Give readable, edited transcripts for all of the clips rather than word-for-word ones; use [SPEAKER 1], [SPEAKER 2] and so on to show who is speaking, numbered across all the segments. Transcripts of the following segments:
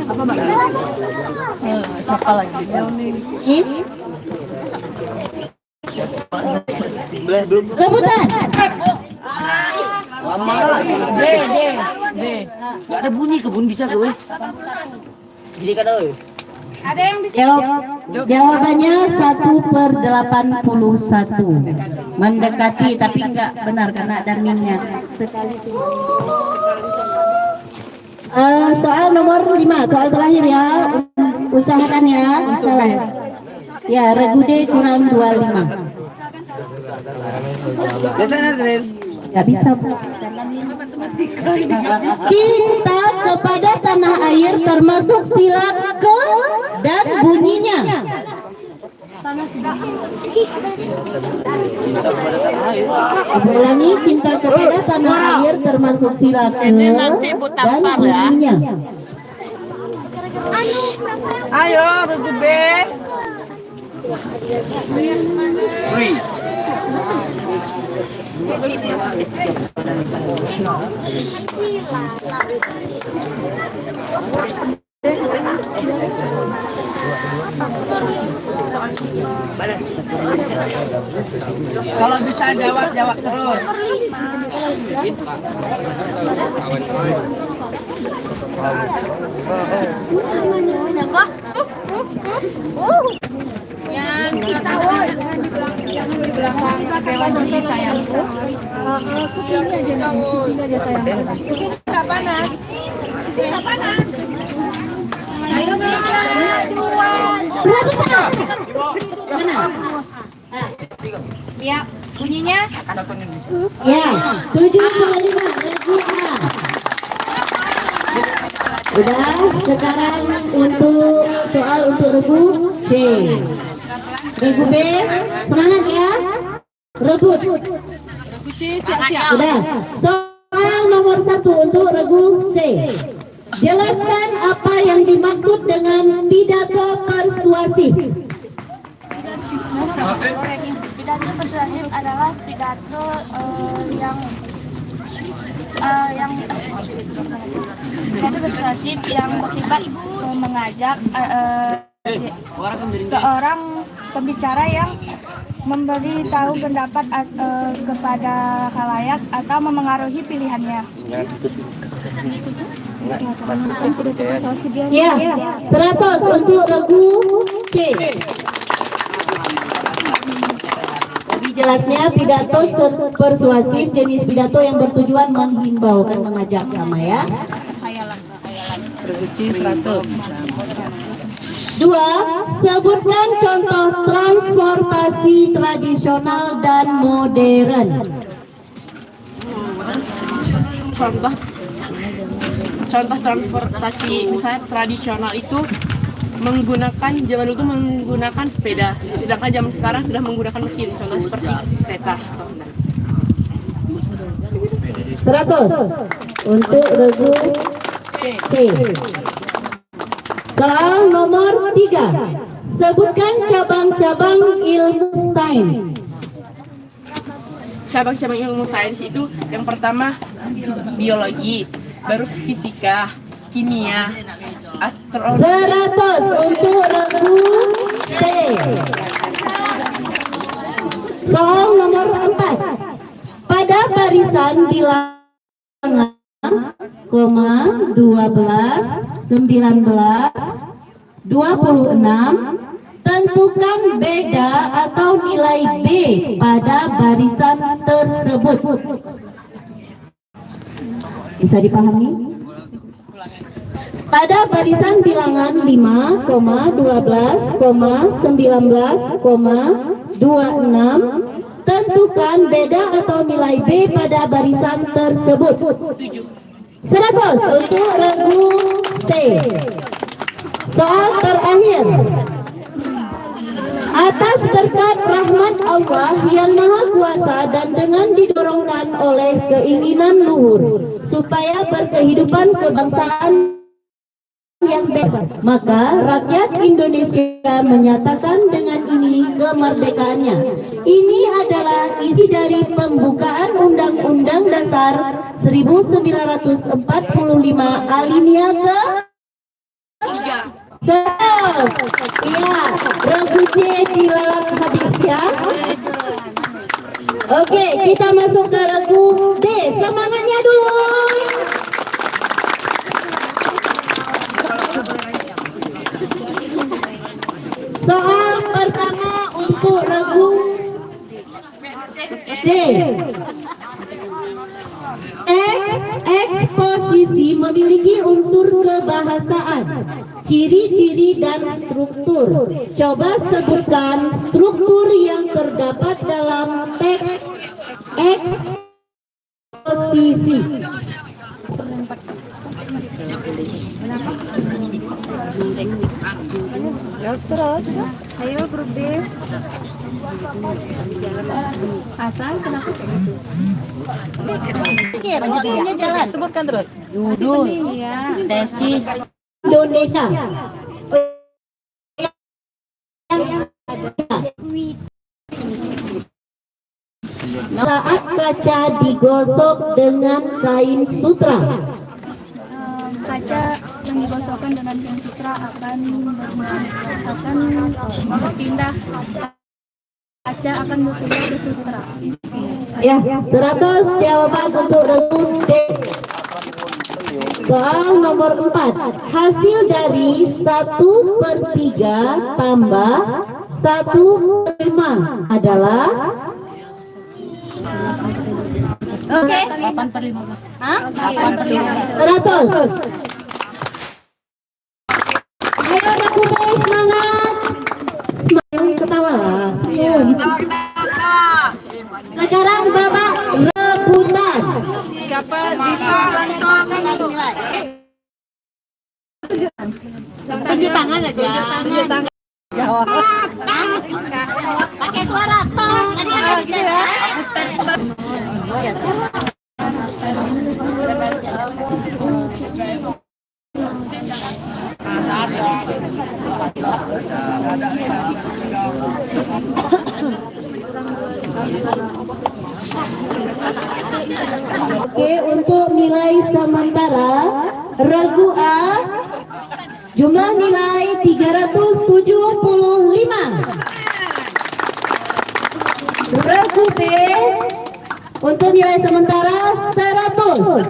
[SPEAKER 1] Apa Mbak? Siapa lagi?
[SPEAKER 2] Rebutan.
[SPEAKER 1] D.
[SPEAKER 3] Gak ada bunyi, kebun bisa gue. Jadi kan
[SPEAKER 4] Ada yang bisa
[SPEAKER 2] Jawabannya 1/81. Mendekati tapi enggak benar karena ada minnya sekali. Soal nomor 5, soal terakhir ya. Usahakan ya. Salah. Ya, Regude kurang 25. Gak bisa. Cinta kepada tanah air termasuk sila ke dan bunyinya. Ulangi, cinta kepada tanah air termasuk sila ke dan bunyinya.
[SPEAKER 1] Ayo, Regu B. Kalau bisa jawab terus. Yang di belakang dewan juri sayangku. Ini aja sayang. Nggak panas. Nggak panas. Ayo
[SPEAKER 4] ya bunyinya
[SPEAKER 2] Ya, 7/5 Regu A. Udah, sekarang untuk soal untuk Regu C. Regu B, semangat ya. Rebut. Udah. Soal nomor 1 untuk Regu C. Jelaskan apa yang dimaksud dengan pidato persuasif.
[SPEAKER 4] pidato persuasif adalah pidato pidato persuasif yang bersifat mengajak seorang pembicara yang memberi tahu pendapat kepada khalayak atau memengaruhi pilihannya.
[SPEAKER 2] Ya, 100 untuk Regu C. Lebih jelasnya pidato persuasif jenis pidato yang bertujuan menghimbau dan mengajak sama ya.
[SPEAKER 1] Regu C 100.
[SPEAKER 2] 2. Sebutkan contoh transportasi tradisional dan modern.
[SPEAKER 5] Contoh transportasi misalnya tradisional itu menggunakan zaman dulu tuh menggunakan sepeda, sedangkan zaman sekarang sudah menggunakan mesin, contoh seperti kereta.
[SPEAKER 2] 100 untuk Regu C. Soal nomor 3. Sebutkan cabang-cabang ilmu sains.
[SPEAKER 5] Cabang-cabang ilmu sains itu yang pertama biologi, baru fisika, kimia, astronomi.
[SPEAKER 2] 100 untuk Regu C. Soal nomor 4. Pada barisan bilangan, 12, 19, 26, tentukan beda atau nilai B pada barisan tersebut. Bisa dipahami? Pada barisan bilangan 5, 12, 19, 26, tentukan beda atau nilai B pada barisan tersebut. 100 untuk Regu C. Soal terakhir. Atas berkat rahmat Allah yang Maha Kuasa dan dengan didorongkan oleh keinginan luhur supaya berkehidupan kebangsaan yang bebas, maka rakyat Indonesia menyatakan dengan ini kemerdekaannya. Ini adalah isi dari pembukaan Undang-Undang Dasar 1945 alinea ke 3. Iya, regu C dilalap habis ya. Oke, kita masuk ke regu D. Semangatnya dulu. Soal pertama untuk regu D. Eksposisi memiliki unsur kebahasaan, ciri-ciri dan struktur. Coba sebutkan struktur yang terdapat dalam teks eksposisi.
[SPEAKER 1] Terus, ayo grup D. Asal kenapa begitu?
[SPEAKER 2] Waktunya jalan.
[SPEAKER 1] Sebutkan terus.
[SPEAKER 3] Judul, tesis,
[SPEAKER 2] Indonesia. Saat kaca digosok dengan kain sutra.
[SPEAKER 4] Kaca yang digosokkan dengan kain sutra akan berpindah. Kaca akan berpindah ke sutra.
[SPEAKER 2] Ya, 100 jawaban untuk regu D. Soal nomor 4. Hasil dari 1/3 tambah 1/5 adalah
[SPEAKER 1] Oke.
[SPEAKER 3] 8/15.
[SPEAKER 2] 100. Ayo regu D, semangat. Smile, ketawa lah. Senyum. Sekarang babak rebutan.
[SPEAKER 1] Siapa bisa langsung nilai? Tunjuk tangan aja. Tunjuk tangan. Jawab. Pakai suara ton. Tadi kan gitu ya.
[SPEAKER 2] Oke, untuk nilai sementara regu A jumlah nilai 375. Regu B untuk nilai sementara 100.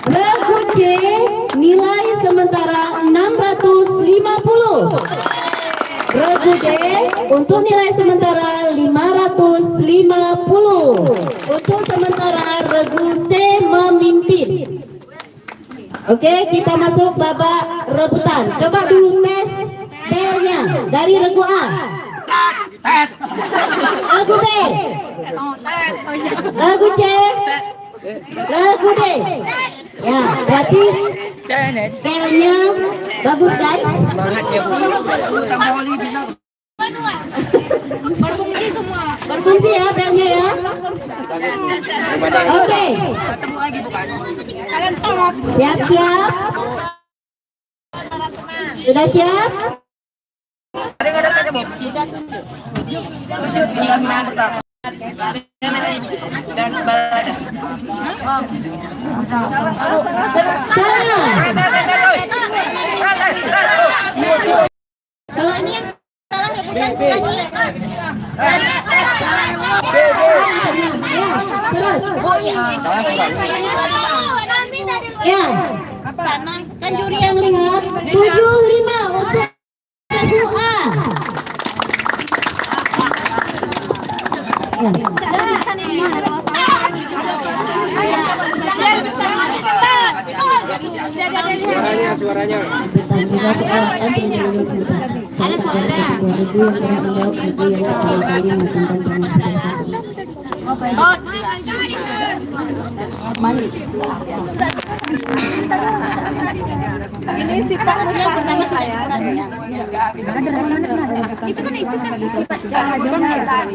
[SPEAKER 2] Regu C nilai sementara 650. Regu D untuk nilai sementara 550. Untuk sementara regu C memimpin. Oke, kita masuk babak rebutan. Coba dulu tes belnya dari regu A. Regu B. Regu C. Regu D. Ya, berarti belnya bagus kan?
[SPEAKER 4] Berfungsi semua.
[SPEAKER 2] Berfungsi ya belnya ya. Oke. Siap-siap. Sudah siap?
[SPEAKER 5] Dan balada.
[SPEAKER 2] Salah. Kalau ini yang salah rebutan lagi. Ya, sana kan juri yang lihat 75 untuk regu A.
[SPEAKER 6] Suaranya.
[SPEAKER 1] Ini sifat pertama saya.
[SPEAKER 4] Itu kan sifat.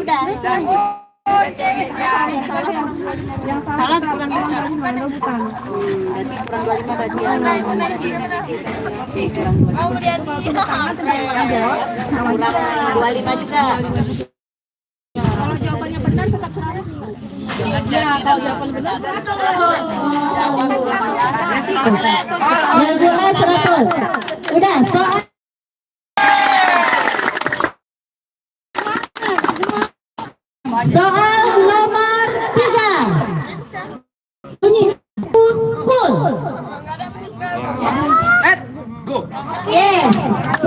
[SPEAKER 1] Udah. Salah kurang 25 rebutan.
[SPEAKER 2] Berarti kurang 25 berarti yang kurang 25 juga.
[SPEAKER 1] Kalau jawabannya benar tetap 100. Ya, kalau jawaban benar
[SPEAKER 2] 100. Yang dua 100. Udah, soal nomor 3. Bunyi puspul.
[SPEAKER 6] Let's go.
[SPEAKER 2] Yes.